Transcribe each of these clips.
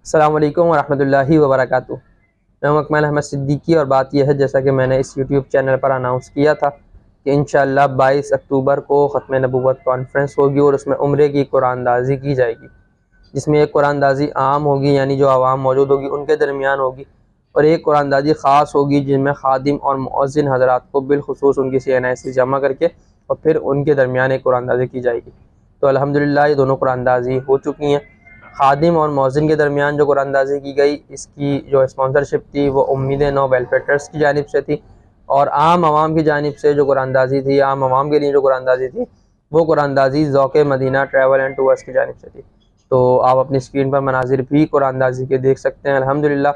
السلام علیکم ورحمۃ اللہ وبرکاتہ۔ میں ہوں اکمل احمد صدیقی، اور بات یہ ہے جیسا کہ میں نے اس یوٹیوب چینل پر اناؤنس کیا تھا کہ انشاءاللہ 22 اکتوبر کو ختم نبوت کانفرنس ہوگی، اور اس میں عمرے کی قرآن اندازی کی جائے گی، جس میں ایک قرآن اندازی عام ہوگی، یعنی جو عوام موجود ہوگی ان کے درمیان ہوگی، اور ایک قرآن اندازی خاص ہوگی جن میں خادم اور مؤذن حضرات کو بالخصوص ان کی CNIC جمع کر کے اور پھر ان کے درمیان ایک قرآن اندازی کی جائے گی۔ تو الحمدللہ یہ دونوں قرآن اندازی ہو چکی ہیں۔ خادم اور مؤذن کے درمیان جو قرآن اندازی کی گئی، اس کی جو اسپانسرشپ تھی وہ امید نو ویلفیئر ٹرسٹ کی جانب سے تھی، اور عام عوام کی جانب سے جو قرآن اندازی تھی، عام عوام کے لیے جو قرآن اندازی تھی، وہ قرآن اندازی ذوق مدینہ ٹریول اینڈ ٹورز کی جانب سے تھی۔ تو آپ اپنی اسکرین پر مناظر بھی قرآن اندازی کے دیکھ سکتے ہیں۔ الحمدللہ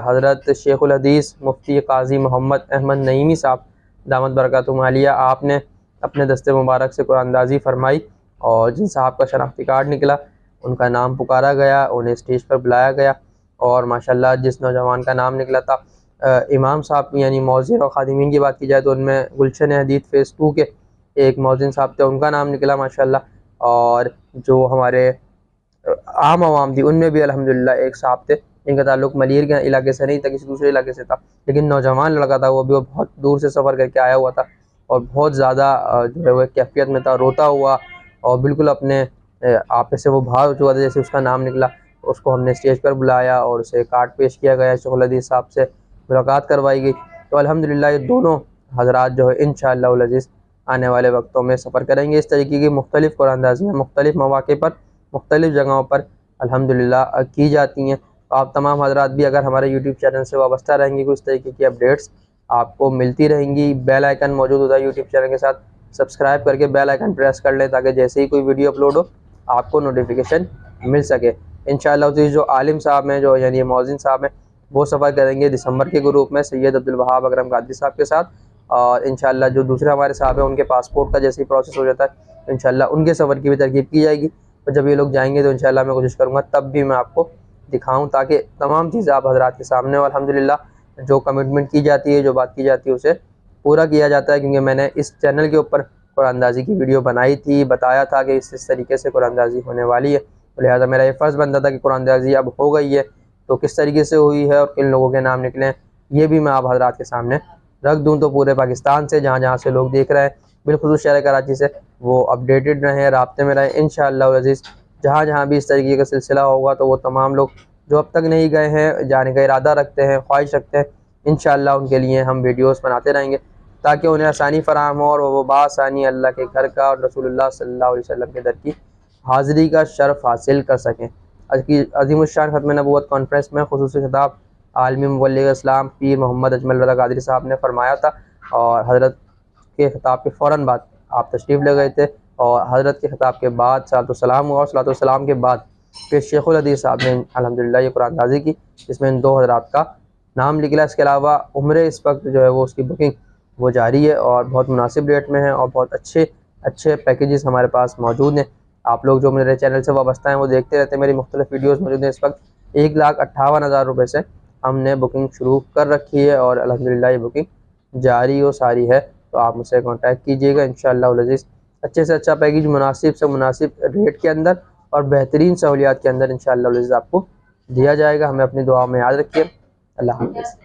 حضرت شیخ الحدیث مفتی قاضی محمد احمد نعیمی صاحب دامت برکاتہم عالیہ، آپ نے اپنے دست مبارک سے قرآن اندازی فرمائی، اور جن صاحب کا شناختی کارڈ نکلا ان کا نام پکارا گیا، انہیں اسٹیج پر بلایا گیا، اور ماشاءاللہ جس نوجوان کا نام نکلا تھا امام صاحب، یعنی مؤذن اور خادمین کی بات کی جائے تو ان میں گلشن حدید فیس 2 کے ایک مؤذن صاحب تھے، ان کا نام نکلا ماشاءاللہ، اور جو ہمارے عام عوام تھی ان میں بھی الحمدللہ ایک صاحب تھے جن کا تعلق ملیر کے علاقے سے نہیں تھا، کسی دوسرے علاقے سے تھا، لیکن نوجوان لڑکا تھا، وہ بھی بہت دور سے سفر کر کے آیا ہوا تھا، اور بہت زیادہ جو ہے وہ کیفیت میں تھا، روتا ہوا اور بالکل اپنے آپے سے وہ بھاگ ہو چکا تھا۔ جیسے اس کا نام نکلا اس کو ہم نے اسٹیج پر بلایا اور اسے کارڈ پیش کیا گیا، شیخ الحدیث صاحب سے ملاقات کروائی گئی۔ تو الحمدللہ یہ دونوں حضرات جو ہے انشاءاللہ العزیز آنے والے وقتوں میں سفر کریں گے۔ اس طریقے کی مختلف قرآن اندازیاں مختلف مواقع پر مختلف جگہوں پر الحمدللہ کی جاتی ہیں۔ آپ تمام حضرات بھی اگر ہمارے یوٹیوب چینل سے وابستہ رہیں گے، اس طریقے کی اپڈیٹس آپ کو ملتی رہیں گی۔ بیل آئیکن موجود ہوتا ہے یوٹیوب چینل کے ساتھ، سبسکرائب کر کے بیل آئیکن پریس کر لیں تاکہ جیسے ہی کوئی ویڈیو اپلوڈ ہو آپ کو نوٹیفیکیشن مل سکے۔ انشاءاللہ جو عالم صاحب ہیں، جو یعنی مؤذن صاحب ہیں، وہ سفر کریں گے دسمبر کے گروپ میں سید عبدالوہاب اکرم قادری صاحب کے ساتھ، اور انشاءاللہ جو دوسرے ہمارے صاحب ہیں ان کے پاسپورٹ کا جیسے ہی پروسیس ہو جاتا ہے انشاءاللہ ان کے سفر کی بھی ترغیب کی جائے گی، اور جب یہ لوگ جائیں گے تو انشاءاللہ میں کوشش کروں گا تب بھی میں آپ کو دکھاؤں تاکہ تمام چیزیں آپ حضرات کے سامنے ہو۔ الحمدللہ جو کمٹمنٹ کی جاتی ہے، جو بات کی جاتی ہے، اسے پورا کیا جاتا ہے، کیونکہ میں نے اس چینل کے اوپر قرآن اندازی کی ویڈیو بنائی تھی، بتایا تھا کہ اس طریقے سے قرآن اندازی ہونے والی ہے، لہٰذا میرا یہ فرض بنتا تھا کہ قرآن اندازی اب ہو گئی ہے تو کس طریقے سے ہوئی ہے اور کن لوگوں کے نام نکلے ہیں یہ بھی میں آپ حضرات کے سامنے رکھ دوں، تو پورے پاکستان سے جہاں جہاں سے لوگ دیکھ رہے ہیں، بالخصوص شہر کراچی سے، وہ اپڈیٹڈ رہیں، رابطے میں رہیں انشاءاللہ العزیز۔ جہاں جہاں بھی اس طریقے کا سلسلہ ہوگا تو وہ تمام لوگ جو اب تک نہیں گئے ہیں، جانے کا ارادہ رکھتے ہیں، خواہش رکھتے ہیں، انشاءاللہ ان کے لیے ہم ویڈیوز بناتے رہیں گے تاکہ انہیں آسانی فراہم ہو، اور وہ بآسانی اللہ کے گھر کا اور رسول اللہ صلی اللہ علیہ وسلم کے در کی حاضری کا شرف حاصل کر سکیں۔ آج کی عظیم الشان ختم نبوت کانفرنس میں خصوصی خطاب عالمی مبلغ اسلام پیر محمد اجمل رضا قادری صاحب نے فرمایا تھا، اور حضرت کے خطاب کے فوراً بعد آپ تشریف لے گئے تھے، اور حضرت کے خطاب کے بعد صلاۃ والسلام ہوا، اور صلاۃ والسلام کے بعد پھر شیخ الحدیث صاحب نے الحمدللہ یہ قرآن اندازی کی، جس میں ان دو حضرات کا نام نکلا۔ اس کے علاوہ عمرے اس وقت جو ہے وہ اس کی بکنگ وہ جاری ہے، اور بہت مناسب ریٹ میں ہے، اور بہت اچھے پیکیجز ہمارے پاس موجود ہیں۔ آپ لوگ جو میرے چینل سے وابستہ ہیں وہ دیکھتے رہتے ہیں، میری مختلف ویڈیوز موجود ہیں۔ اس وقت 1,58,000 روپے سے ہم نے بکنگ شروع کر رکھی ہے، اور الحمدللہ یہ بکنگ جاری و ساری ہے، تو آپ مجھ سے کانٹیکٹ کیجیے گا انشاءاللہ العزیز۔ اچھے سے اچھا پیکیج مناسب سے مناسب ریٹ کے اندر اور بہترین سہولیات کے اندر انشاءاللہ العزیز آپ کو دیا جائے گا۔ ہمیں اپنی دعا میں یاد رکھیے۔ اللہ حافظ۔